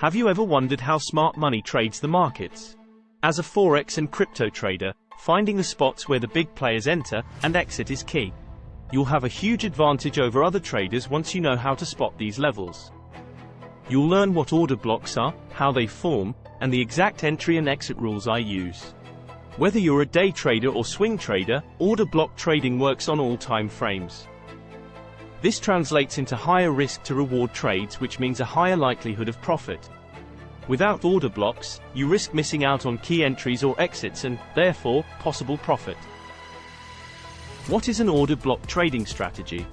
Have you ever wondered how smart money trades the markets? As a Forex and crypto trader, finding the spots where the big players enter and exit is key. You'll have a huge advantage over other traders once you know how to spot these levels. You'll learn what order blocks are, how they form, and the exact entry and exit rules I use. Whether you're a day trader or swing trader, order block trading works on all time frames. This translates into higher risk to reward trades, which means a higher likelihood of profit. Without order blocks, you risk missing out on key entries or exits and, therefore, possible profit. What is an order block trading strategy?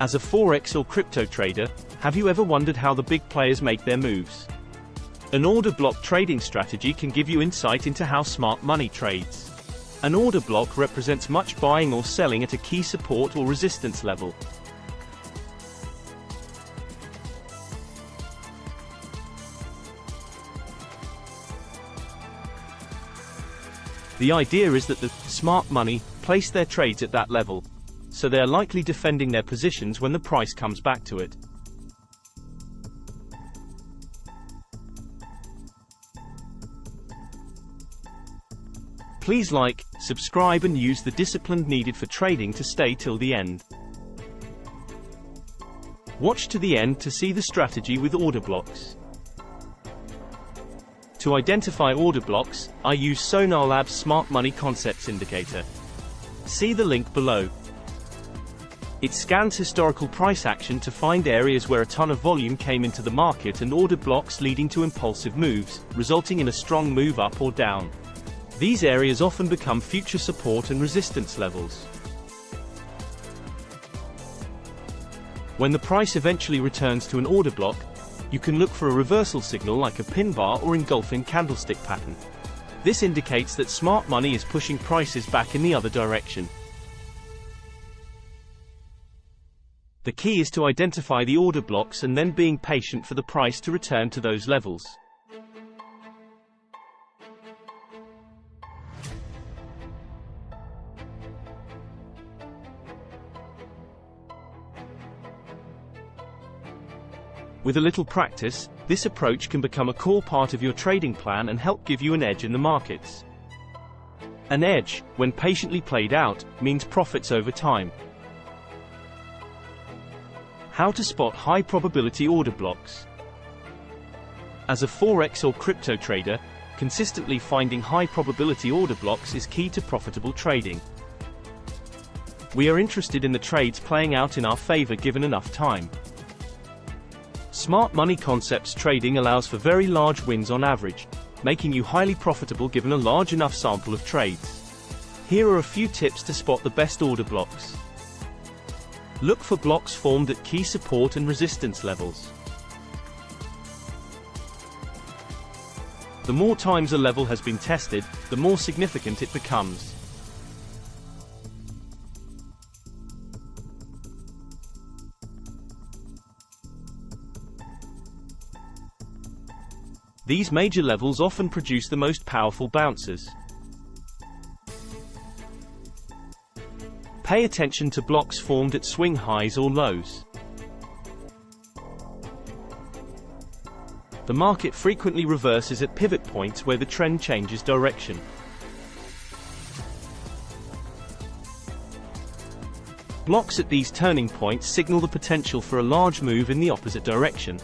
As a Forex or crypto trader, have you ever wondered how the big players make their moves? An order block trading strategy can give you insight into how smart money trades. An order block represents much buying or selling at a key support or resistance level. The idea is that the smart money place their trades at that level, so they are likely defending their positions when the price comes back to it. Please like, subscribe and use the discipline needed for trading to stay till the end. Watch to the end to see the strategy with order blocks. To identify order blocks, I use Sonarlab's Smart Money Concepts Indicator. See the link below. It scans historical price action to find areas where a ton of volume came into the market and order blocks leading to impulsive moves, resulting in a strong move up or down. These areas often become future support and resistance levels. When the price eventually returns to an order block, you can look for a reversal signal like a pin bar or engulfing candlestick pattern. This indicates that smart money is pushing prices back in the other direction. The key is to identify the order blocks and then being patient for the price to return to those levels. With a little practice, this approach can become a core part of your trading plan and help give you an edge in the markets. An edge, when patiently played out, means profits over time. How to spot high probability order blocks. As a Forex or crypto trader, consistently finding high probability order blocks is key to profitable trading. We are interested in the trades playing out in our favor given enough time. Smart money concepts trading allows for very large wins on average, making you highly profitable given a large enough sample of trades. Here are a few tips to spot the best order blocks. Look for blocks formed at key support and resistance levels. The more times a level has been tested, the more significant it becomes. These major levels often produce the most powerful bounces. Pay attention to blocks formed at swing highs or lows. The market frequently reverses at pivot points where the trend changes direction. Blocks at these turning points signal the potential for a large move in the opposite direction.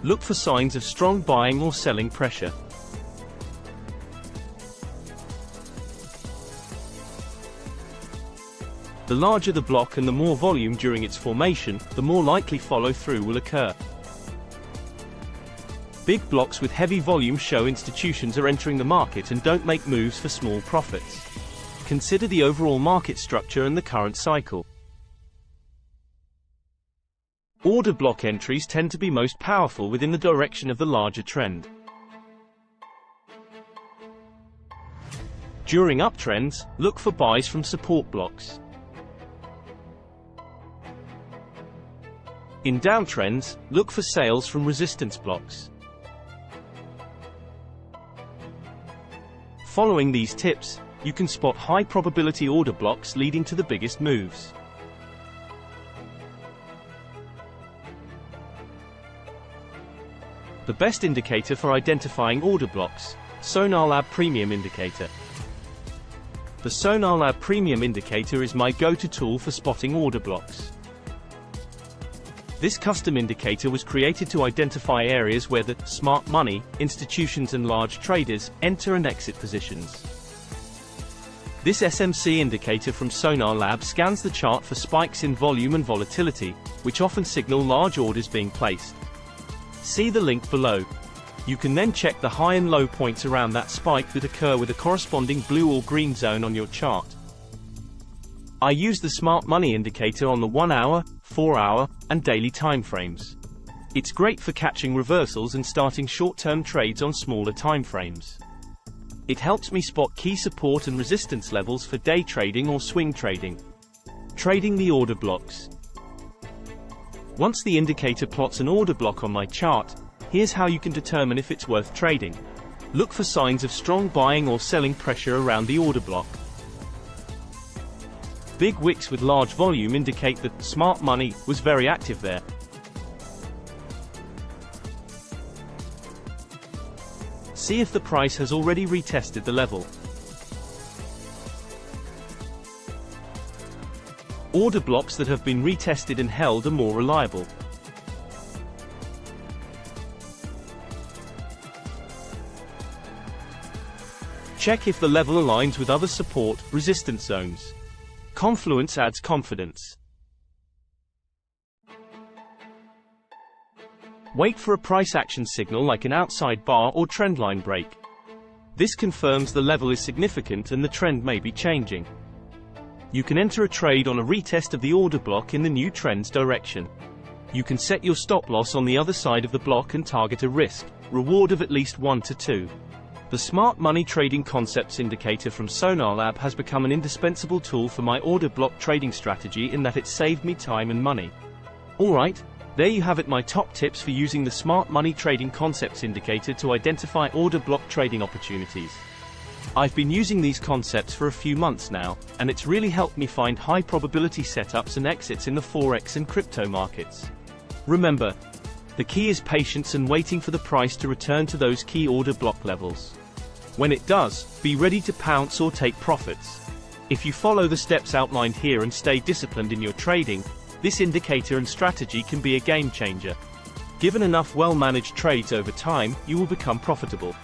Look for signs of strong buying or selling pressure. The larger the block and the more volume during its formation, the more likely follow-through will occur. Big blocks with heavy volume show institutions are entering the market and don't make moves for small profits. Consider the overall market structure and the current cycle. Order block entries tend to be most powerful within the direction of the larger trend. During uptrends, look for buys from support blocks. In downtrends, look for sales from resistance blocks. Following these tips, you can spot high probability order blocks leading to the biggest moves. The best indicator for identifying order blocks, Sonarlab Premium Indicator. The Sonarlab Premium Indicator is my go-to tool for spotting order blocks. This custom indicator was created to identify areas where the smart money, institutions and large traders enter and exit positions. This SMC indicator from Sonarlab scans the chart for spikes in volume and volatility, which often signal large orders being placed. See the link below. You can then check the high and low points around that spike that occur with a corresponding blue or green zone on your chart. I use the Smart Money indicator on the 1 hour, 4 hour, and daily time frames. It's great for catching reversals and starting short-term trades on smaller time frames. It helps me spot key support and resistance levels for day trading or swing trading. Trading the order blocks. Once the indicator plots an order block on my chart, here's how you can determine if it's worth trading. Look for signs of strong buying or selling pressure around the order block. Big wicks with large volume indicate that smart money was very active there. See if the price has already retested the level. Order blocks that have been retested and held are more reliable. Check if the level aligns with other support, resistance zones. Confluence adds confidence. Wait for a price action signal like an outside bar or trendline break. This confirms the level is significant and the trend may be changing. You can enter a trade on a retest of the order block in the new trend's direction. You can set your stop loss on the other side of the block and target a risk-reward of at least 1 to 2. The Smart Money Trading Concepts Indicator from Sonarlab has become an indispensable tool for my order block trading strategy in that it saved me time and money. Alright, there you have it, my top tips for using the Smart Money Trading Concepts Indicator to identify order block trading opportunities. I've been using these concepts for a few months now, and it's really helped me find high probability setups and exits in the Forex and crypto markets. Remember, the key is patience and waiting for the price to return to those key order block levels. When it does, be ready to pounce or take profits. If you follow the steps outlined here and stay disciplined in your trading, this indicator and strategy can be a game changer. Given enough well-managed trades over time, you will become profitable.